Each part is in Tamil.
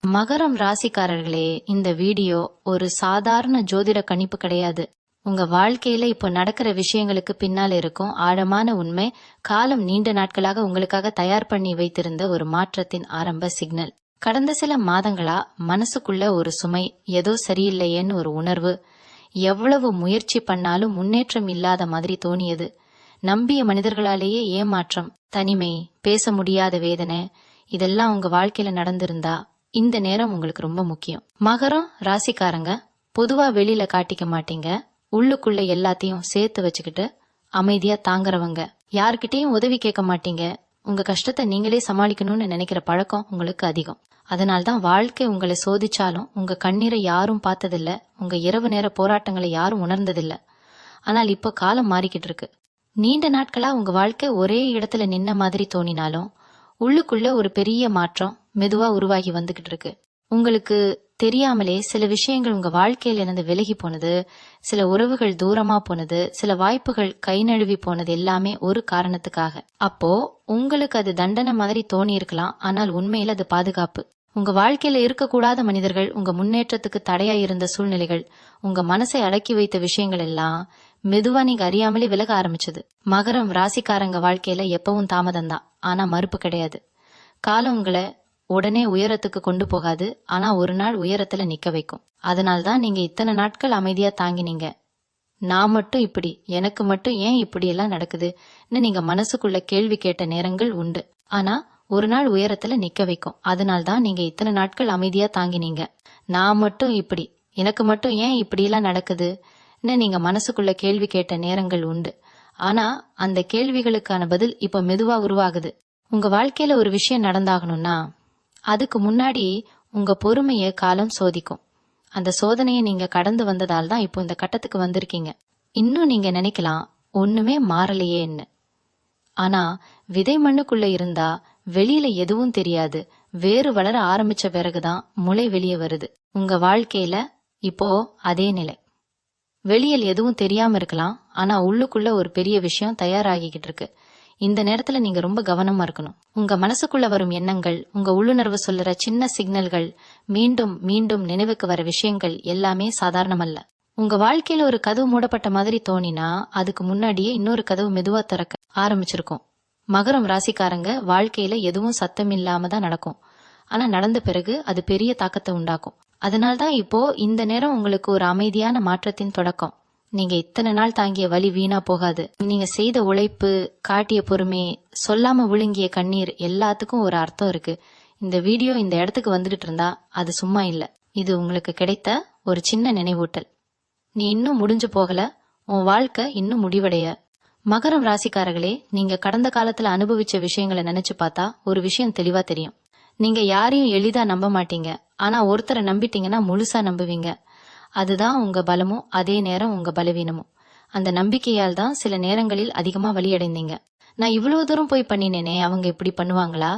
மகரம் ராசிக்காரர்களே, இந்த வீடியோ ஒரு சாதாரண ஜோதிட கணிப்பு கிடையாது. உங்க வாழ்க்கையில இப்ப நடக்கிற விஷயங்களுக்கு பின்னால் இருக்கும் ஆழமான உண்மை, காலம் நீண்ட நாட்களாக உங்களுக்காக தயார் பண்ணி வைத்திருந்த ஒரு மாற்றத்தின் ஆரம்ப சிக்னல். கடந்த சில மாதங்களா மனசுக்குள்ள ஒரு சுமை, ஏதோ சரியில்லையேன்னு ஒரு உணர்வு, எவ்வளவு முயற்சி பண்ணாலும் முன்னேற்றம் இல்லாத மாதிரி தோணியது. நம்பிய மனிதர்களாலேயே ஏமாற்றம், தனிமை, பேச முடியாத வேதனை, இதெல்லாம் உங்க வாழ்க்கையில நடந்திருந்தா இந்த நேரம் உங்களுக்கு ரொம்ப முக்கியம். மகரம் ராசிக்காரங்க பொதுவா வெளியில காட்டிக்க மாட்டீங்க. உள்ளுக்குள்ள எல்லாத்தையும் சேர்த்து வச்சுக்கிட்டு அமைதியா தாங்குறவங்க. யார்கிட்டயும் உதவி கேட்க மாட்டீங்க. உங்க கஷ்டத்தை நீங்களே சமாளிக்கணும்னு நினைக்கிற பழக்கம் உங்களுக்கு அதிகம். அதனால்தான் வாழ்க்கை உங்களை சோதிச்சாலும் உங்க கண்ணீரை யாரும் பார்த்ததில்ல, உங்க இரவு நேர போராட்டங்களை யாரும் உணர்ந்ததில்ல. ஆனால் இப்போ காலம் மாறிக்கிட்டு இருக்கு. நீண்ட நாட்களா உங்க வாழ்க்கை ஒரே இடத்துல நின்ன மாதிரி தோணினாலும் உள்ளுக்குள்ள ஒரு பெரிய மாற்றம் மெதுவா உருவாகி வந்துகிட்டு இருக்கு. உங்களுக்கு தெரியாமலே சில விஷயங்கள் உங்க வாழ்க்கையில இருந்து விலகி போனது, சில உறவுகள் தூரமா போனது, சில வாய்ப்புகள் கை நழுவி போனது, எல்லாமே ஒரு காரணத்துக்காக. அப்போ உங்களுக்கு அது தண்டனை மாதிரி தோணி இருக்கலாம், ஆனால் உண்மையில அது பாதுகாப்பு. உங்க வாழ்க்கையில இருக்கக்கூடாத மனிதர்கள், உங்க முன்னேற்றத்துக்கு தடையா இருந்த சூழ்நிலைகள், உங்க மனசை அடக்கி வைத்த விஷயங்கள் எல்லாம் மெதுவா நீங்க அறியாமலே விலக ஆரம்பிச்சது. மகரம் ராசிக்காரங்க வாழ்க்கையில எப்பவும் தாமதம் தான், ஆனா மறுப்பு கிடையாது. காலம் உங்களை உடனே உயரத்துக்கு கொண்டு போகாது, ஆனா ஒரு நாள் உயரத்துல நிக்க வைக்கும். அதனால்தான் நீங்க இத்தனை நாட்கள் அமைதியா தாங்கினீங்க. நான் மட்டும் இப்படி, எனக்கு மட்டும் ஏன் இப்படி எல்லாம் நடக்குதுன்னு நீங்க மனசுக்குள்ள கேள்வி கேட்ட நேரங்கள் உண்டு. ஆனா ஒரு நாள் உயரத்துல நிக்க வைக்கும். அதனால்தான் நீங்க இத்தனை நாட்கள் அமைதியா தாங்கினீங்க. நான் மட்டும் இப்படி, எனக்கு மட்டும் ஏன் இப்படி எல்லாம் நடக்குதுன்னு நீங்க மனசுக்குள்ள கேள்வி கேட்ட நேரங்கள் உண்டு. ஆனா அந்த கேள்விகளுக்கான பதில் இப்ப மெதுவா உருவாகுது. உங்க வாழ்க்கையில ஒரு விஷயம் நடந்தாகணும்னா அதுக்கு முன்னாடி உங்க பொறுமைய காலம் சோதிக்கும். அந்த சோதனையை நீங்க கடந்து வந்ததால் தான் இப்போ இந்த கட்டத்துக்கு வந்திருக்கீங்க. இன்னும் நீங்க நினைக்கலாம், ஒண்ணுமே மாறலையேன்னு. ஆனா விதை மண்ணுக்குள்ள இருந்தா வெளியில எதுவும் தெரியாது. வேறு வளர ஆரம்பிச்ச பிறகுதான் முளை வெளியே வருது. உங்க வாழ்க்கையில இப்போ அதே நிலை. வெளியில் எதுவும் தெரியாம இருக்கலாம், ஆனா உள்ளுக்குள்ள ஒரு பெரிய விஷயம் தயாராகிக்கிட்டு இருக்கு. இந்த நேரத்துல நீங்க ரொம்ப கவனமா இருக்கணும். உங்க மனசுக்குள்ள வரும் எண்ணங்கள், உங்க உள்ளுணர்வு சொல்லுற சின்ன சிக்னல்கள், மீண்டும் மீண்டும் நினைவுக்கு வர விஷயங்கள் எல்லாமே சாதாரணமல்ல. உங்க வாழ்க்கையில ஒரு கதவு மூடப்பட்ட மாதிரி தோணினா அதுக்கு முன்னாடியே இன்னொரு கதவு மெதுவா திறக்க ஆரம்பிச்சிருக்கும். மகரம் ராசிக்காரங்க வாழ்க்கையில எதுவும் சத்தம் இல்லாம தான் நடக்கும், ஆனா நடந்த பிறகு அது பெரிய தாக்கத்தை உண்டாக்கும். அதனால்தான் இப்போ இந்த நேரம் உங்களுக்கு ஒரு அமைதியான மாற்றத்தின் தொடக்கம். நீங்க இத்தனை நாள் தாங்கிய வலி வீணா போகாது. நீங்க செய்த உழைப்பு, காட்டிய பொறுமை, சொல்லாம விழுங்கிய கண்ணீர் எல்லாத்துக்கும் ஒரு அர்த்தம் இருக்கு. இந்த வீடியோ இந்த இடத்துக்கு வந்துகிட்டு இருந்தா அது சும்மா இல்ல. இது உங்களுக்கு கிடைத்த ஒரு சின்ன நினைவூட்டல். நீ இன்னும் முடிஞ்சு போகல, உன் வாழ்க்கை இன்னும் முடிவடைய. மகரம் ராசிக்காரர்களே, நீங்க கடந்த காலத்துல அனுபவிச்ச விஷயங்களை நினைச்சு பார்த்தா ஒரு விஷயம் தெளிவா தெரியும். நீங்க யாரையும் எளிதா நம்ப மாட்டீங்க, ஆனா ஒருத்தரை நம்பிட்டீங்கன்னா முழுசா நம்புவீங்க. அதுதான் உங்க பலமும் அதே நேரம் உங்க பலவீனமும். அந்த நம்பிக்கையால் தான் சில நேரங்களில் அதிகமா வலியடைந்தீங்க. நான் இவ்வளவு தூரம் போய் பண்ணினேனே, அவங்க இப்படி பண்ணுவாங்களா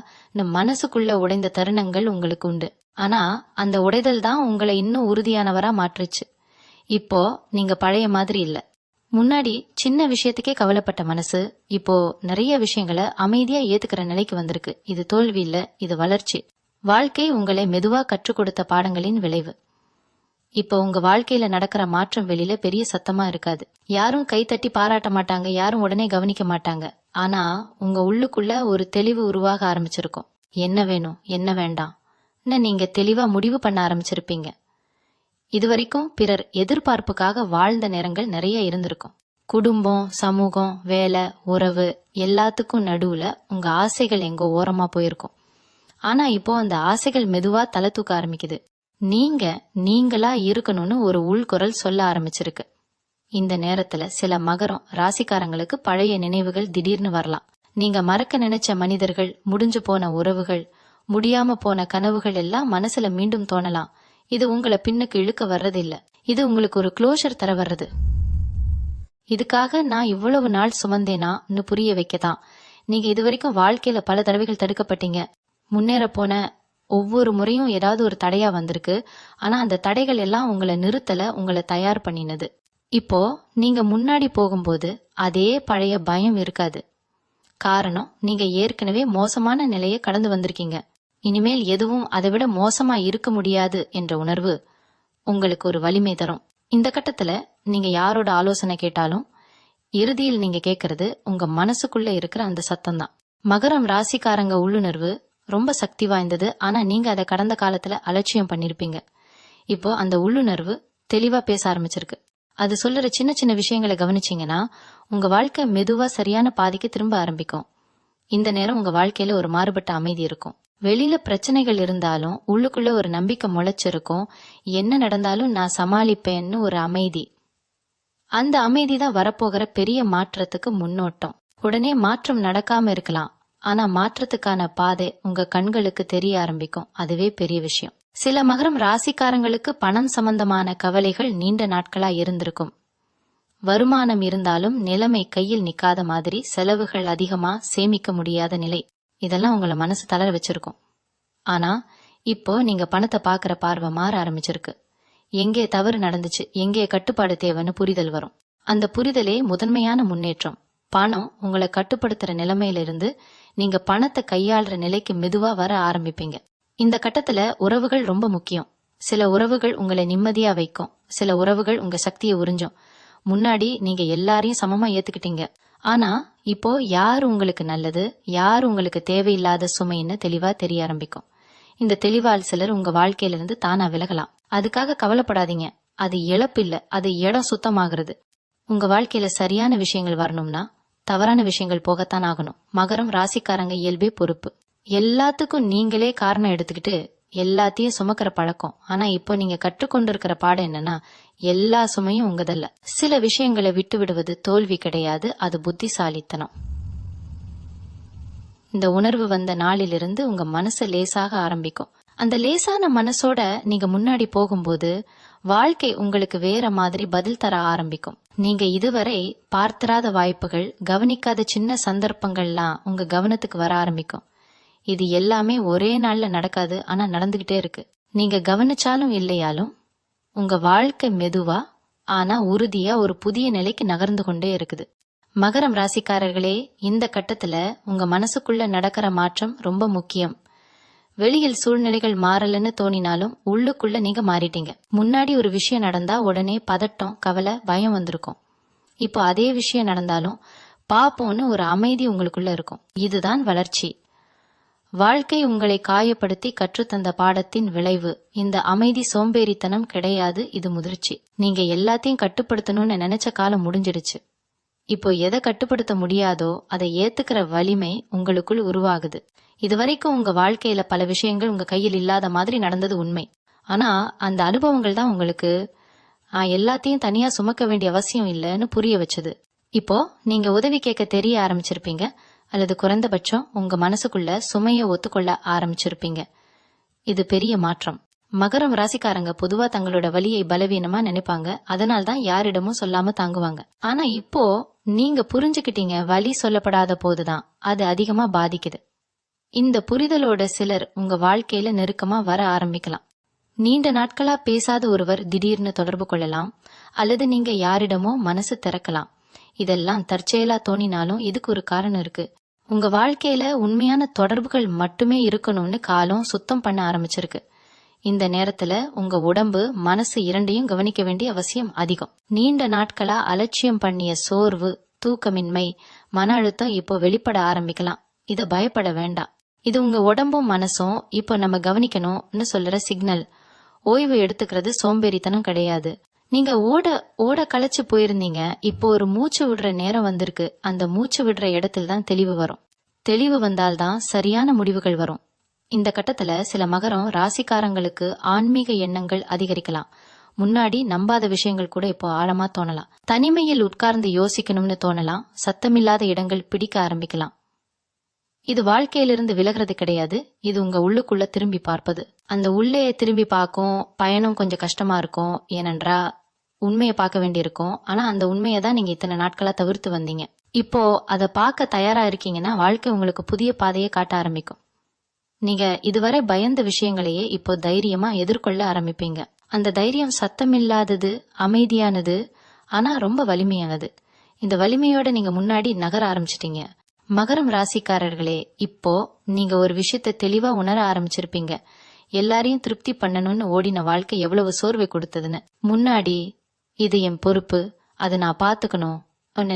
மனசுக்குள்ள உடைந்த தருணங்கள் உங்களுக்கு உண்டு. ஆனா அந்த உடைதல் தான் உங்களை இன்னும் உறுதியானவரா மாற்றுச்சு. இப்போ நீங்க பழைய மாதிரி இல்ல. முன்னாடி சின்ன விஷயத்துக்கே கவலைப்பட்ட மனசு இப்போ நிறைய விஷயங்களை அமைதியா ஏத்துக்கிற நிலைக்கு வந்திருக்கு. இது தோல்வி இல்ல, இது வளர்ச்சி. வாழ்க்கை உங்களை மெதுவா கற்றுக் கொடுத்த பாடங்களின் விளைவு. இப்போ உங்க வாழ்க்கையில நடக்கிற மாற்றம் வெளியில பெரிய சத்தமா இருக்காது. யாரும் கை தட்டி பாராட்ட மாட்டாங்க, யாரும் உடனே கவனிக்க மாட்டாங்க. ஆனா உங்க உள்ளுக்குள்ள ஒரு தெளிவு உருவாக ஆரம்பிச்சிருக்கும். என்ன வேணும், என்ன வேண்டாம் நீங்க தெளிவா முடிவு பண்ண ஆரம்பிச்சிருப்பீங்க. இதுவரைக்கும் பிறர் எதிர்பார்ப்புக்காக வாழ்ந்த நேரங்கள் நிறைய இருந்திருக்கும். குடும்பம், சமூகம், வேலை, உறவு எல்லாத்துக்கும் நடுவுல உங்க ஆசைகள் எங்க ஓரமா போயிருக்கும். ஆனா இப்போ அந்த ஆசைகள் மெதுவா தலை தூக்க ஆரம்பிக்குது. நீங்களா இருக்கணும்னு ஒரு உள்குரல் சொல்ல ஆரம்பிச்சிருக்கு. இந்த நேரத்துல சில மகரம் ராசிக்காரங்களுக்கு பழைய நினைவுகள் திடீர்னு வரலாம். நீங்க மறக்க நினைச்ச மனிதர்கள், முடிஞ்சு போன உறவுகள், முடியாம போன கனவுகள் எல்லாம் மனசுல மீண்டும் தோணலாம். இது உங்களை பின்னுக்கு இழுக்க வர்றது இல்ல, இது உங்களுக்கு ஒரு க்ளோஷர் தர வர்றது. இதுக்காக நான் இவ்வளவு நாள் சுமந்தேனான்னு புரிய வைக்கதான். நீங்க இதுவரைக்கும் வாழ்க்கையில பல தடவைகள் தடுக்கப்பட்டீங்க. முன்னேற போன ஒவ்வொரு முறையும் ஏதாவது ஒரு தடையா வந்திருக்கு. ஆனா அந்த தடைகள் எல்லாம் உங்களை நிறுத்தல, உங்களை தயார் பண்ணினது. இப்போ நீங்க முன்னாடி போகும்போது அதே பழைய பயம் இருக்காது. காரணம், நீங்க ஏற்கனவே மோசமான நிலையை கடந்து வந்திருக்கீங்க. இனிமேல் எதுவும் அதைவிட மோசமா இருக்க முடியாது என்ற உணர்வு உங்களுக்கு ஒரு வலிமை தரும். இந்த கட்டத்துல நீங்க யாரோட ஆலோசனை கேட்டாலும் இறுதியில் நீங்க கேட்கறது உங்க மனசுக்குள்ள இருக்கிற அந்த சத்தம் தான். மகரம் ராசிக்காரங்க உள்ளுணர்வு ரொம்ப சக்தி வாய்ந்தது. ஆனா நீங்க அதை கடந்த காலத்துல அலட்சியம் பண்ணிருப்பீங்க. இப்போ அந்த உள்ளுணர்வு தெளிவா பேச ஆரம்பிச்சிருக்கு. அது சொல்லுற சின்ன சின்ன விஷயங்களை கவனிச்சீங்கன்னா உங்க வாழ்க்கை மெதுவா சரியான பாதைக்கு திரும்ப ஆரம்பிக்கும். இந்த நேரம் உங்க வாழ்க்கையில ஒரு மாறுபட்ட அமைதி இருக்கும். வெளியில பிரச்சனைகள் இருந்தாலும் உள்ளுக்குள்ள ஒரு நம்பிக்கை முளைச்சிருக்கும். என்ன நடந்தாலும் நான் சமாளிப்பேன்னு ஒரு அமைதி. அந்த அமைதி தான் வரப்போகிற பெரிய மாற்றத்துக்கு முன்னோட்டம். உடனே மாற்றம் நடக்காம இருக்கலாம், ஆனா மாற்றத்துக்கான பாதை உங்க கண்களுக்கு தெரிய ஆரம்பிக்கும். அதுவே பெரிய விஷயம். சில மகரம் ராசிக்காரங்களுக்கு பணம் சம்பந்தமான கவலைகள் நீண்ட நாட்களா இருந்திருக்கும். வருமானம் இருந்தாலும் நிலைமை கையில் நிக்காத மாதிரி, செலவுகள் அதிகமா, சேமிக்க முடியாத நிலை, இதெல்லாம் உங்களை மனசு தளர வச்சிருக்கும். ஆனா இப்போ நீங்க பணத்தை பாக்குற பார்வை மாற ஆரம்பிச்சிருக்கு. எங்கே தவறு நடந்துச்சு, எங்கே கட்டுப்பாடு தேவைன்னு புரிதல் வரும். அந்த புரிதலே முதன்மையான முன்னேற்றம். பணம் உங்களை கட்டுப்படுத்துற நிலைமையில இருந்து நீங்க பணத்தை கையாளுற நிலைக்கு மெதுவா வர ஆரம்பிப்பீங்க. இந்த கட்டத்துல உறவுகள் ரொம்ப முக்கியம். சில உறவுகள் உங்களை நிம்மதியா வைக்கும், சில உறவுகள் உங்க சக்தியை உறிஞ்சும். முன்னாடி நீங்க எல்லாரையும் சமமா ஏத்துக்கிட்டீங்க. ஆனா இப்போ யார் உங்களுக்கு நல்லது, யார் உங்களுக்கு தேவையில்லாத சுமைன்னு தெளிவா தெரிய ஆரம்பிக்கும். இந்த தெளிவால் சிலர் உங்க வாழ்க்கையில இருந்து தானா விலகலாம். அதுக்காக கவலைப்படாதீங்க. அது இழப்பு இல்ல, அது இடம் சுத்தமாகிறது. உங்க வாழ்க்கையில சரியான விஷயங்கள் வரணும்னா தவறான விஷயங்கள் போகத்தான் ஆகணும். மகரம் ராசிக்காரங்க இயல்பே பொறுப்பு. எல்லாத்துக்கும் நீங்களே காரணம் எடுத்துக்கிட்டு எல்லாத்தையும் சுமக்கிற பழக்கம். ஆனா இப்போ நீங்க கற்றுக்கொண்டிருக்கிற பாடம் என்னன்னா, எல்லா சுமையும் உங்கதல்ல. சில விஷயங்களை விட்டு விடுவது தோல்வி கிடையாது, அது புத்திசாலித்தனம். இந்த உணர்வு வந்த நாளிலிருந்து உங்க மனசு லேசாக ஆரம்பிக்கும். அந்த லேசான மனசோட நீங்க முன்னாடி போகும்போது வாழ்க்கை உங்களுக்கு வேற மாதிரி பதில் தர ஆரம்பிக்கும். நீங்க இதுவரை பார்த்திராத வாய்ப்புகள், கவனிக்காத சின்ன சந்தர்ப்பங்கள்லாம் உங்க கவனத்துக்கு வர ஆரம்பிக்கும். இது எல்லாமே ஒரே நாள்ல நடக்காது, ஆனா நடந்துகிட்டே இருக்கு. நீங்க கவனிச்சாலும் இல்லையாலும் உங்க வாழ்க்கை மெதுவா ஆனா உறுதியா ஒரு புதிய நிலைக்கு நகர்ந்து கொண்டே இருக்குது. மகரம் ராசிக்காரர்களே, இந்த கட்டத்துல உங்க மனசுக்குள்ள நடக்கிற மாற்றம் ரொம்ப முக்கியம். வெளியில் சூழ்நிலைகள் மாறலன்னு தோணினாலும் உள்ளுக்குள்ள நீங்க மாறிட்டீங்க. முன்னாடி ஒரு விஷயம் நடந்தா உடனே பதட்டம், கவலை, பயம் வந்திருக்கும். இப்போ அதே விஷயம் நடந்தாலும் பாப்போன்னு ஒரு அமைதி உங்களுக்குள்ள இருக்கும். இதுதான் வளர்ச்சி. வாழ்க்கை உங்களை காயப்படுத்தி கற்றுத்தந்த பாடத்தின் விளைவு. இந்த அமைதி சோம்பேறித்தனம் கிடையாது, இது முதிர்ச்சி. நீங்க எல்லாத்தையும் கட்டுப்படுத்தணும்னு நினைச்ச காலம் முடிஞ்சிடுச்சு. இப்போ எதை கட்டுப்படுத்த முடியாதோ அதை ஏத்துக்கிற வலிமை உங்களுக்குள் உருவாகுது. இதுவரைக்கும் உங்க வாழ்க்கையில பல விஷயங்கள் உங்க கையில் இல்லாத மாதிரி நடந்தது உண்மை. ஆனா அந்த அனுபவங்கள் தான் உங்களுக்கு எல்லாத்தையும் தனியா சுமக்க வேண்டிய அவசியம் இல்லைன்னு புரிய வச்சது. இப்போ நீங்க உதவி கேட்க தெரிய ஆரம்பிச்சிருப்பீங்க, அல்லது குறைந்தபட்சம் உங்க மனசுக்குள்ள சுமைய ஒத்துக்கொள்ள ஆரம்பிச்சிருப்பீங்க. இது பெரிய மாற்றம். மகரம் ராசிக்காரங்க பொதுவா தங்களோட வலியை பலவீனமா நினைப்பாங்க, அதனால்தான் யாரிடமும் சொல்லாம தாங்குவாங்க. ஆனா இப்போ நீங்க புரிஞ்சுக்கிட்டீங்க, வலி சொல்லப்படாத போதுதான் அது அதிகமா பாதிக்குது. இந்த புரிதலோட சிலர் உங்க வாழ்க்கையில நெருக்கமா வர ஆரம்பிக்கலாம். நீண்ட நாட்களா பேசாத ஒருவர் திடீர்னு தொடர்பு கொள்ளலாம், அல்லது நீங்க யாரிடமோ மனசு திறக்கலாம். இதெல்லாம் தற்செயலா தோணினாலும் இதுக்கு ஒரு காரணம் இருக்கு. உங்க வாழ்க்கையில உண்மையான தொடர்புகள் மட்டுமே இருக்கணும்னு காலம் சுத்தம் பண்ண ஆரம்பிச்சிருக்கு. இந்த நேரத்துல உங்க உடம்பு, மனசு இரண்டையும் கவனிக்க வேண்டிய அவசியம் அதிகம். நீண்ட நாட்களா அலட்சியம் பண்ணிய சோர்வு, தூக்கமின்மை, மன அழுத்தம் இப்போ வெளிப்பட ஆரம்பிக்கலாம். இத பயப்பட வேண்டாம். இது உங்க உடம்பும் மனசும் இப்போ நம்ம கவனிக்கணும்னு சொல்ற சிக்னல். ஓய்வு எடுத்துக்கிறது சோம்பேறித்தனம் கிடையாது. நீங்க ஓட ஓட களைச்சு போயிருந்தீங்க, இப்போ ஒரு மூச்சு விடுற நேரம் வந்திருக்கு. அந்த மூச்சு விடுற இடத்துல தான் தெளிவு வரும். தெளிவு வந்தால்தான் சரியான முடிவுகள் வரும். இந்த கட்டத்துல சில மகரம் ராசிக்காரங்களுக்கு ஆன்மீக எண்ணங்கள் அதிகரிக்கலாம். முன்னாடி நம்பாத விஷயங்கள் கூட இப்போ ஆழமா தோணலாம். தனிமையில் உட்கார்ந்து யோசிக்கணும்னு தோணலாம். சத்தமில்லாத இடங்கள் பிடிக்க ஆரம்பிக்கலாம். இது வாழ்க்கையிலிருந்து விலகிறது கிடையாது, இது உங்க உள்ளுக்குள்ள திரும்பி பார்ப்பது. அந்த உள்ளே திரும்பி பார்க்கும் பயணம் கொஞ்சம் கஷ்டமா இருக்கும். ஏனென்றா உண்மையை பார்க்க வேண்டியிருக்கும். ஆனா அந்த உண்மையை தான் நீங்க இத்தனை நாட்களா தவிர்த்து வந்தீங்க. இப்போ அதை பார்க்க தயாரா இருக்கீங்கன்னா வாழ்க்கை உங்களுக்கு புதிய பாதையை காட்ட ஆரம்பிக்கும். நீங்க இதுவரை பயந்த விஷயங்களையே இப்போ தைரியமா எதிர்கொள்ள ஆரம்பிப்பீங்க. அந்த தைரியம் சத்தமில்லாதது, அமைதியானது, ஆனா ரொம்ப வலிமையானது. இந்த வலிமையோட நீங்க முன்னாடி நகர ஆரம்பிச்சிட்டீங்க. மகரம் ராசிக்காரர்களே, இப்போ நீங்க ஒரு விஷயத்தை தெளிவா உணர ஆரம்பிச்சிருப்பீங்க. எல்லாரையும் திருப்தி பண்ணணும்னு ஓடின வாழ்க்கை எவ்வளவு சோர்வை கொடுத்ததுன்னு. முன்னாடி இது என் பொறுப்பு, அதை நான் பாத்துக்கணும்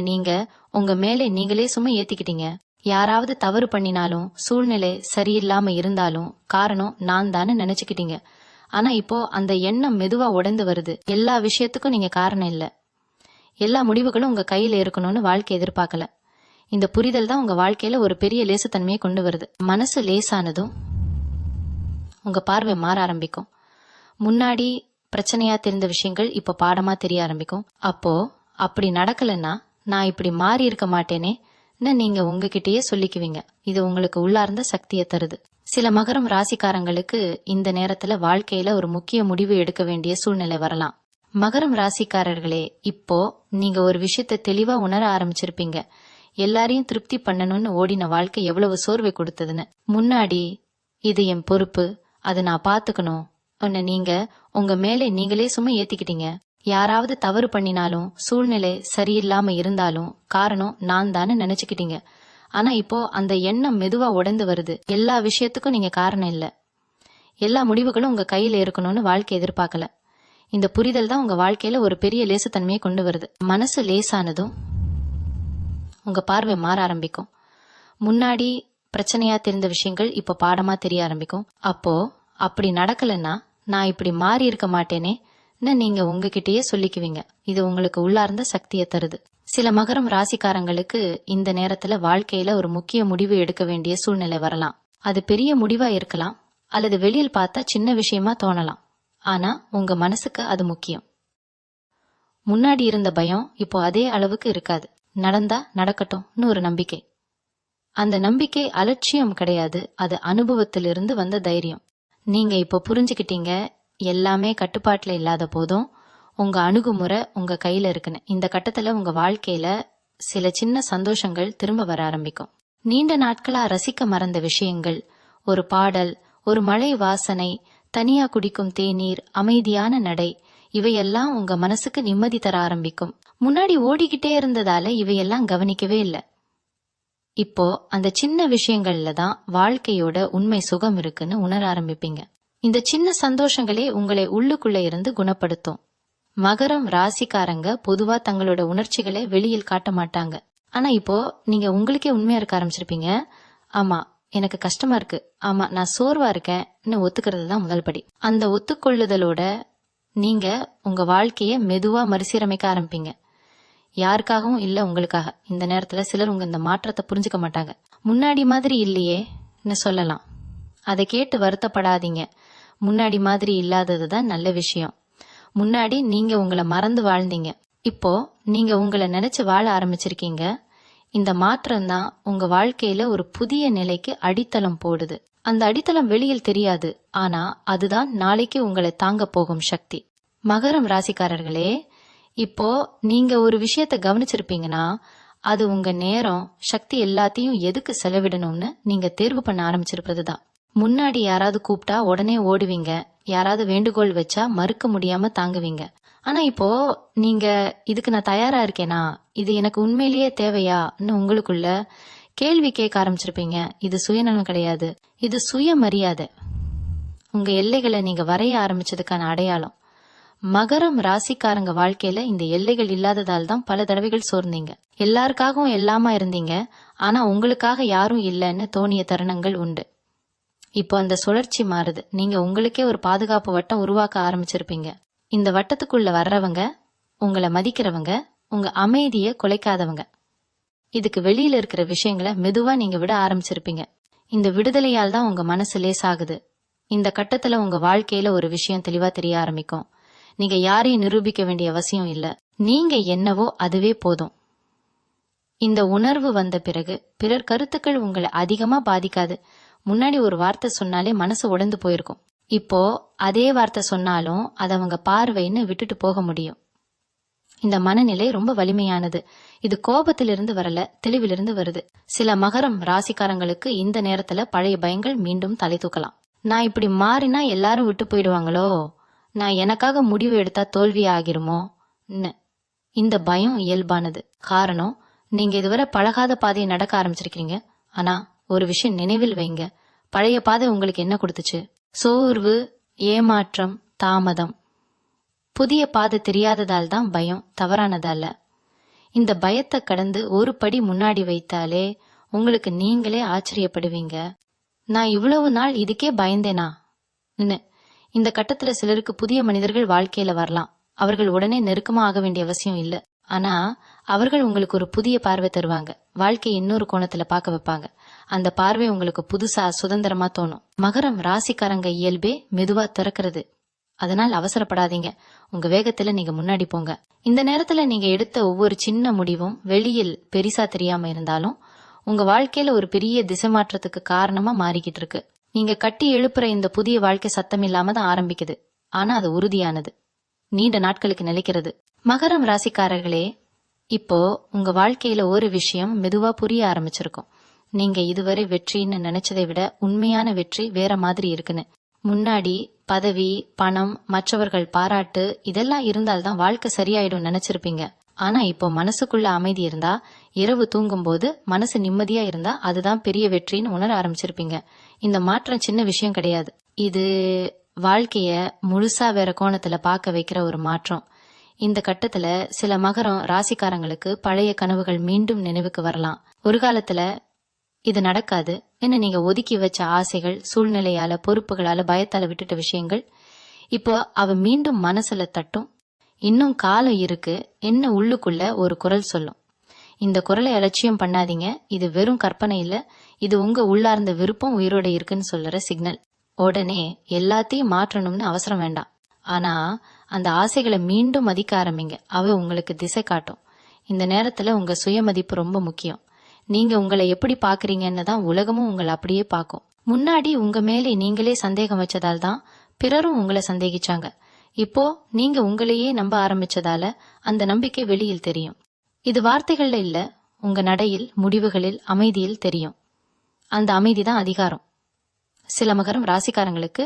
நீங்க உங்க மேலே நீங்களே சும்மா ஏத்திக்கிட்டீங்க. யாராவது தவறு பண்ணினாலும், சூழ்நிலை சரியில்லாம இருந்தாலும் காரணம் நான் தானே நினைச்சுக்கிட்டீங்க. ஆனா இப்போ அந்த எண்ணம் மெதுவா உடைந்து வருது. எல்லா விஷயத்துக்கும் நீங்க காரணம் இல்ல, எல்லா முடிவுகளும் உங்க கையில இருக்கணும்னு வாழ்க்கை எதிர்பார்க்கல. இந்த புரிதல் தான் உங்க வாழ்க்கையில ஒரு பெரிய லேசுத்தன்மையை கொண்டு வருது. மனசு லேசானதும் உங்க பார்வை மாற ஆரம்பிக்கும். முன்னாடி பிரச்சனையா தெரிந்த விஷயங்கள் இப்ப பாடமா தெரிய ஆரம்பிக்கும். அப்போ அப்படி நடக்கலன்னா நான் இப்படி மாறி இருக்க மாட்டேனே நீங்க உங்ககிட்டயே சொல்லிக்குவீங்க. இது உங்களுக்கு உள்ளார்ந்த சக்தியை தருது. சில மகரம் ராசிக்காரங்களுக்கு இந்த நேரத்துல வாழ்க்கையில ஒரு முக்கிய முடிவு எடுக்க வேண்டிய சூழ்நிலை வரலாம். மகரம் ராசிக்காரர்களே, இப்போ நீங்க ஒரு விஷயத்தை தெளிவா உணர ஆரம்பிச்சிருப்பீங்க. எல்லாரையும் திருப்தி பண்ணணும்னு ஓடின வாழ்க்கை எவ்வளவு சோர்வை கொடுத்ததுன்னு. முன்னாடி இது என் பொறுப்பு, அதை நான் பாத்துக்கணும் நீங்க உங்க மேலே நீங்களே சும்மா ஏத்திக்கிட்டீங்க. யாராவது தவறு பண்ணினாலும், சூழ்நிலை சரியில்லாம இருந்தாலும் காரணம் நான் தானே நினைச்சுக்கிட்டீங்க. ஆனா இப்போ அந்த எண்ணம் மெதுவா உடைந்து வருது. எல்லா விஷயத்துக்கும் நீங்க காரணம் இல்ல, எல்லா முடிவுகளும் உங்க கையில இருக்கணும்னு வாழ்க்கை எதிர்பார்க்கல. இந்த புரிதல் தான் உங்க வாழ்க்கையில ஒரு பெரிய லேசுத்தன்மையை கொண்டு வருது. மனசு லேசானதும் உங்க பார்வை மாற ஆரம்பிக்கும். முன்னாடி பிரச்சனையா தெரிந்த விஷயங்கள் இப்ப பாடமா தெரிய ஆரம்பிக்கும். அப்போ அப்படி நடக்கலன்னா நான் இப்படி மாறி இருக்க மாட்டேனே நீங்க உங்ககிட்டயே சொல்லிக்குவீங்க. இது உங்களுக்கு உள்ளார்ந்த சக்தியை தருது. சில மகரம் ராசிக்காரங்களுக்கு இந்த நேரத்துல வாழ்க்கையில ஒரு முக்கிய முடிவு எடுக்க வேண்டிய சூழ்நிலை வரலாம். அது பெரிய முடிவா இருக்கலாம், அல்லது வெளியில் பார்த்தா சின்ன விஷயமா தோணலாம். ஆனா உங்க மனசுக்கு அது முக்கியம். முன்னாடி இருந்த பயம் இப்போ அதே அளவுக்கு இருக்காது. நடந்தா நடக்கட்டும்னு ஒரு நம்பிக்கை. அந்த நம்பிக்கை அலட்சியம் கிடையாது, அது அனுபவத்திலிருந்து வந்த தைரியம். நீங்க இப்போ புரிஞ்சுக்கிட்டீங்க, எல்லாமே கட்டுப்பாட்டுல இல்லாத போதும் உங்க அணுகுமுறை உங்க கையில இருக்குன்னு. இந்த கட்டத்துல உங்க வாழ்க்கையில சில சின்ன சந்தோஷங்கள் திரும்ப வர ஆரம்பிக்கும். நீண்ட நாட்களா ரசிக்க மறந்த விஷயங்கள், ஒரு பாடல், ஒரு மழை வாசனை, தனியா குடிக்கும் தேநீர், அமைதியான நடை, இவையெல்லாம் உங்க மனசுக்கு நிம்மதி தர ஆரம்பிக்கும். முன்னாடி ஓடிக்கிட்டே இருந்ததால இவையெல்லாம் கவனிக்கவே இல்லை. இப்போ அந்த சின்ன விஷயங்கள்ல தான் வாழ்க்கையோட உண்மை சுகம் இருக்குன்னு உணர ஆரம்பிப்பீங்க. இந்த சின்ன சந்தோஷங்களே உங்களை உள்ளுக்குள்ள இருந்து குணப்படுத்தும். மகரம் ராசிக்காரங்க பொதுவா தங்களோட உணர்ச்சிகளை வெளியில் காட்ட மாட்டாங்க. ஆனா இப்போ நீங்க உங்களுக்கே உண்மையா இருக்க ஆரம்பிச்சிருப்பீங்க. ஆமா, எனக்கு கஷ்டமா இருக்கு, ஆமா நான் சோர்வா இருக்கேன்னு ஒத்துக்கிறது தான் முதல் படி. அந்த ஒத்துக்கொள்ளுதலோட நீங்க உங்க வாழ்க்கைய மெதுவா மறுசீரமைக்க ஆரம்பிப்பீங்க. யாருக்காகவும் இல்ல, உங்களுக்காக. இந்த நேரத்துல சிலர் உங்க இந்த மாற்றத்தை புரிஞ்சுக்க மாட்டாங்க. முன்னாடி மாதிரி இல்லையேன்னு சொல்லலாம். அதை கேட்டு வருத்தப்படாதீங்க. முன்னாடி மாதிரி இல்லாததுதான் நல்ல விஷயம். முன்னாடி நீங்க உங்களை மறந்து வாழ்ந்தீங்க, இப்போ நீங்க உங்களை நினைச்சு வாழ ஆரம்பிச்சிருக்கீங்க. இந்த மாற்றம் தான் உங்க வாழ்க்கையில ஒரு புதிய நிலைக்கு அடித்தளம் போடுது. அந்த அடித்தளம் வெளியில் தெரியாது, ஆனா அதுதான் நாளைக்கு உங்களை தாங்க போகும் சக்தி. மகரம் ராசிக்காரர்களே, இப்போ நீங்க ஒரு விஷயத்த கவனிச்சிருப்பீங்கன்னா, அது உங்க நேரம், சக்தி எல்லாத்தையும் எதுக்கு செலவிடணும்னு நீங்க தேர்வு பண்ண ஆரம்பிச்சிருப்பதுதான். முன்னாடி யாராவது கூப்பிட்டா உடனே ஓடுவீங்க, யாராவது வேண்டுகோள் வச்சா மறுக்க முடியாம தாங்குவீங்க. ஆனா இப்போ நீங்க இதுக்கு நான் தயாரா இருக்கேனா, இது எனக்கு உண்மையிலேயே தேவையான்னு உங்களுக்குள்ள கேள்வி கேட்க ஆரம்பிச்சிருப்பீங்க. இது சுயநலம் கிடையாது, இது சுயமரியாதை. உங்க எல்லைகளை நீங்க வரைய ஆரம்பிச்சதுக்கான அடையாளம். மகரம் ராசிக்காரங்க வாழ்க்கையில இந்த எல்லைகள் இல்லாததால் தான் பல தடவைகள் சோர்ந்தீங்க. எல்லாருக்காகவும் எல்லாமா இருந்தீங்க, ஆனா உங்களுக்காக யாரும் இல்லைன்னு தோணிய தருணங்கள் உண்டு. இப்போ அந்த சுழற்சி மாறுது. நீங்க உங்களுக்கே ஒரு பாதுகாப்பு வட்டம் உருவாக்க ஆரம்பிச்சிருப்பீங்க. இந்த வட்டத்துக்குள்ள வர்றவங்க உங்களை மதிக்கிறவங்க, உங்க அமைதியை குலைக்காதவங்க. இதுக்கு வெளியில இருக்கிற விஷயங்களை மெதுவா நீங்க விட ஆரம்பிச்சிருப்பீங்க. இந்த விடுதலையால் தான் உங்க மனசு லேசாகுது. இந்த கட்டத்துல உங்க வாழ்க்கையில ஒரு விஷயம் தெளிவா தெரிய ஆரம்பிக்கும். நீங்க யாரையும் நிரூபிக்க வேண்டிய அவசியம் இல்ல. நீங்க என்னவோ அதுவே போதும். இந்த உணர்வு வந்த பிறகு பிறர் கருத்துக்கள் உங்களை அதிகமா பாதிக்காது. முன்னாடி ஒரு வார்த்தை சொன்னாலே மனசு உடைந்து போயிருக்கும். இப்போ அதே வார்த்தை சொன்னாலும் அதை அவங்க பார்வைன்னு விட்டுட்டு போக முடியும். இந்த மனநிலை ரொம்ப வலிமையானது. இது கோபத்திலிருந்து வரல, தெளிவிலிருந்து வருது. சில மகரம் ராசிக்காரங்களுக்கு இந்த நேரத்துல பழைய பயங்கள் மீண்டும் தலை தூக்கலாம். நான் இப்படி மாறினா எல்லாரும் விட்டு போயிடுவாங்களோ, நான் எனக்காக முடிவு எடுத்தா தோல்வி ஆகிருமோ, இந்த பயம் இயல்பானது. காரணம், நீங்க இதுவரை பழகாத பாதையை நடக்க ஆரம்பிச்சிருக்கீங்க. ஆனா ஒரு விஷயம் நினைவில் வைங்க, பழைய பாதை உங்களுக்கு என்ன கொடுத்துச்சு? சோர்வு, ஏமாற்றம், தாமதம். புதிய பாதை தெரியாததால் தான் பயம், தவறானதால. இந்த பயத்தை கடந்து ஒரு படி முன்னாடி வைத்தாலே உங்களுக்கு நீங்களே ஆச்சரியப்படுவீங்க. நான் இவ்வளவு நாள் இதுக்கே பயந்தேனா? இந்த கட்டத்துல சிலருக்கு புதிய மனிதர்கள் வாழ்க்கையில வரலாம். அவர்கள் உடனே நெருக்கமா ஆக வேண்டிய அவசியம் இல்ல. ஆனா அவர்கள் உங்களுக்கு ஒரு புதிய பார்வை தருவாங்க, வாழ்க்கையை இன்னொரு கோணத்துல பார்க்க வைப்பாங்க. அந்த பார்வை உங்களுக்கு புதுசா சுதந்திரமா தோணும். மகரம் ராசிக்காரங்க இயல்பே மெதுவா திறக்கிறது. அதனால் அவசரப்படாதீங்க, உங்க வேகத்துல நீங்க முன்னாடி போங்க. இந்த நேரத்துல நீங்க எடுத்த ஒவ்வொரு சின்ன முடிவும் வெளியில் பெரிசா தெரியாம இருந்தாலும் உங்க வாழ்க்கையில ஒரு பெரிய திசை மாற்றத்துக்கு காரணமா மாறிக்கிட்டு இருக்கு. நீங்க கட்டி எழுப்புற இந்த புதிய வாழ்க்கை சத்தம் இல்லாம தான் ஆரம்பிக்குது. ஆனா அது உறுதியானது, நீண்ட நாட்களுக்கு நிலைக்கிறது. மகரம் ராசிக்காரர்களே, இப்போ உங்க வாழ்க்கையில ஒரு விஷயம் மெதுவா புரிய ஆரம்பிச்சிருக்கும். நீங்க இதுவரை வெற்றின்னு நினைச்சதை விட உண்மையான வெற்றி வேற மாதிரி இருக்குன்னு. முன்னாடி பதவி, பணம், மற்றவர்கள் பாராட்டு இதெல்லாம் இருந்தால்தான் வாழ்க்கை சரியாயிடும் நினைச்சிருப்பீங்க. ஆனா இப்போ மனசுக்குள்ள அமைதி இருந்தா, இரவு தூங்கும் போது மனசு நிம்மதியா இருந்தா அதுதான் பெரிய வெற்றின்னு உணர ஆரம்பிச்சிருப்பீங்க. இந்த மாற்றம் சின்ன விஷயம் கிடையாது. இது வாழ்க்கைய முழுசா வேற கோணத்துல பார்க்க வைக்கிற ஒரு மாற்றம். இந்த கட்டத்துல சில மகரம் ராசிக்காரங்களுக்கு பழைய கனவுகள் மீண்டும் நினைவுக்கு வரலாம். ஒரு காலத்துல இது நடக்காது என்ன நீங்க ஒதுக்கி வச்ச ஆசைகள், சூழ்நிலையால, பொறுப்புகளால, பயத்தால விட்டுட்ட விஷயங்கள் இப்போ அவ மீண்டும் மனசுல தட்டும். இன்னும் காலம் இருக்கு என்ன உள்ளுக்குள்ள ஒரு குரல் சொல்லும். இந்த குரலை அலட்சியம் பண்ணாதீங்க, இது வெறும் கற்பனை இல்ல, இது உங்க உள்ளார்ந்த விருப்பம் உயிரோட இருக்குன்னு சொல்லுற சிக்னல். உடனே எல்லாத்தையும் மாற்றணும்னு அவசரம் வேண்டாம். ஆனா அந்த ஆசைகளை மீண்டும் மதிக்க ஆரம்பிங்க, அவை உங்களுக்கு திசை காட்டும். இந்த நேரத்துல உங்க சுயமதிப்பு ரொம்ப முக்கியம். நீங்க உங்களை எப்படி பாக்குறீங்கன்னு தான் உலகமும் உங்களை அப்படியே பார்க்கும். முன்னாடி உங்க மேலே நீங்களே சந்தேகம் வச்சதால் தான் பிறரும் உங்களை சந்தேகிச்சாங்க. இப்போ நீங்க உங்களையே நம்ப ஆரம்பிச்சதால அந்த நம்பிக்கை வெளியில் தெரியும். இது வார்த்தைகள்ல இல்ல, உங்க நடையில், முடிவுகளில், அமைதியில் தெரியும். அந்த அமைதி தான் அதிகாரம். சில மகரம் ராசிக்காரங்களுக்கு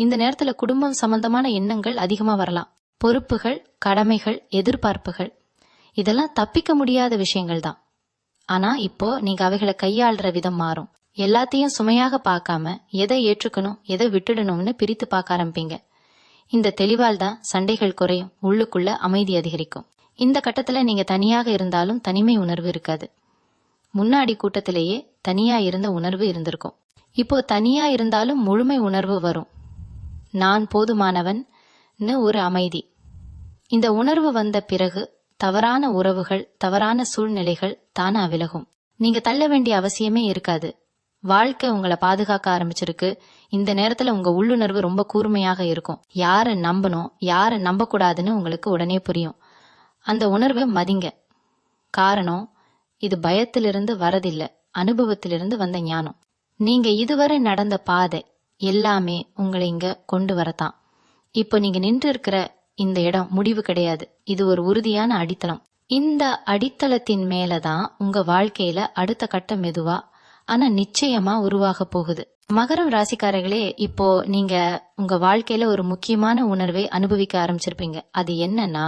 இந்த நேரத்துல குடும்பம் சம்பந்தமான எண்ணங்கள் அதிகமா வரலாம். பொறுப்புகள், கடமைகள், எதிர்பார்ப்புகள் இதெல்லாம் தப்பிக்க முடியாத விஷயங்கள் தான். ஆனா இப்போ நீங்க அவைகளை கையாளுற விதம் மாறும். எல்லாத்தையும் சுமையாக பார்க்காம எதை ஏற்றுக்கணும், எதை விட்டுடணும்னு பிரித்து பார்க்க ஆரம்பிப்பீங்க. இந்த தெளிவால் தான் சண்டைகள் குறையும், உள்ளுக்குள்ள அமைதி அதிகரிக்கும். இந்த கட்டத்துல நீங்க தனியாக இருந்தாலும் தனிமை உணர்வு இருக்காது. முன்னாடி கூட்டத்திலேயே தனியா இருந்த உணர்வு இருந்திருக்கும். இப்போ தனியா இருந்தாலும் முழுமை உணர்வு வரும். நான் போதுமானவன் ஒரு அமைதி. இந்த உணர்வு வந்த பிறகு தவறான உறவுகள், தவறான சூழ்நிலைகள் தானா விலகும். நீங்க தள்ள வேண்டிய அவசியமே இருக்காது. வாழ்க்கை உங்களை பாதுகாக்க ஆரம்பிச்சிருக்கு. இந்த நேரத்துல உங்க உள்ளுணர்வு ரொம்ப கூர்மையாக இருக்கும். யாரை நம்பணும், யாரை நம்ப கூடாதுன்னு உங்களுக்கு உடனே புரியும். அந்த உணர்வை மதிங்க. காரணம், இது பயத்திலிருந்து வரதில்லை, அனுபவத்திலிருந்து வந்த ஞானம். நீங்க இதுவரை நடந்த பாதை எல்லாமே உங்களை இங்க கொண்டு வரத்தான். இப்போ நீங்க நின்று இருக்கிற இந்த இடம் முடிவு கிடையாது, இது ஒரு உறுதியான அடித்தளம். இந்த அடித்தளத்தின் மேலதான் உங்க வாழ்க்கையில அடுத்த கட்டம் மெதுவா ஆனா நிச்சயமா உருவாக போகுது. மகரம் ராசிக்காரர்களே, இப்போ நீங்க உங்க வாழ்க்கையில ஒரு முக்கியமான உணர்வை அனுபவிக்க ஆரம்பிச்சிருப்பீங்க. அது என்னன்னா,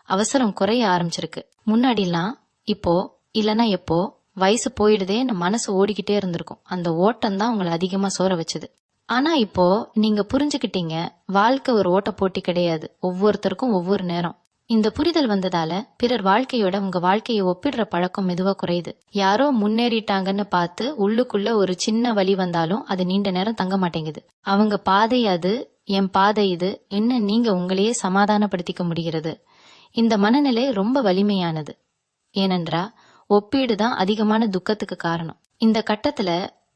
அவசரம் குறைய ஆரம்பிச்சிருக்கு. முன்னாடிலாம் இப்போ இல்லனா எப்போ வயசு போயிடுதேன்னு மனசு ஓடிக்கிட்டே இருந்திருக்கும். அந்த ஓட்டம் தான் உங்களை அதிகமா சோர வச்சது. ஆனா இப்போ நீங்க புரிஞ்சுக்கிட்டீங்க, வாழ்க்கை ஒரு ஓட்ட போட்டி கிடையாது, ஒவ்வொருத்தருக்கும் ஒவ்வொரு நேரம். இந்த புரிதல் வந்ததால பிறர் வாழ்க்கையோட உங்க வாழ்க்கையை ஒப்பிடுற பழக்கம் மெதுவா குறையுது. யாரோ முன்னேறிட்டாங்கன்னு பார்த்து உள்ளுக்குள்ள ஒரு சின்ன வலி வந்தாலும் அது நீண்ட நேரம் தங்க மாட்டேங்குது. அவங்க பாதை அது, என் பாதை இது என்ன நீங்க உங்களையே சமாதானப்படுத்திக்க முடிகிறது. இந்த மனநிலை ரொம்ப வலிமையானது. ஏனென்றா ஒப்பீடு தான் அதிகமான துக்கத்துக்கு காரணம். இந்த கட்டத்துல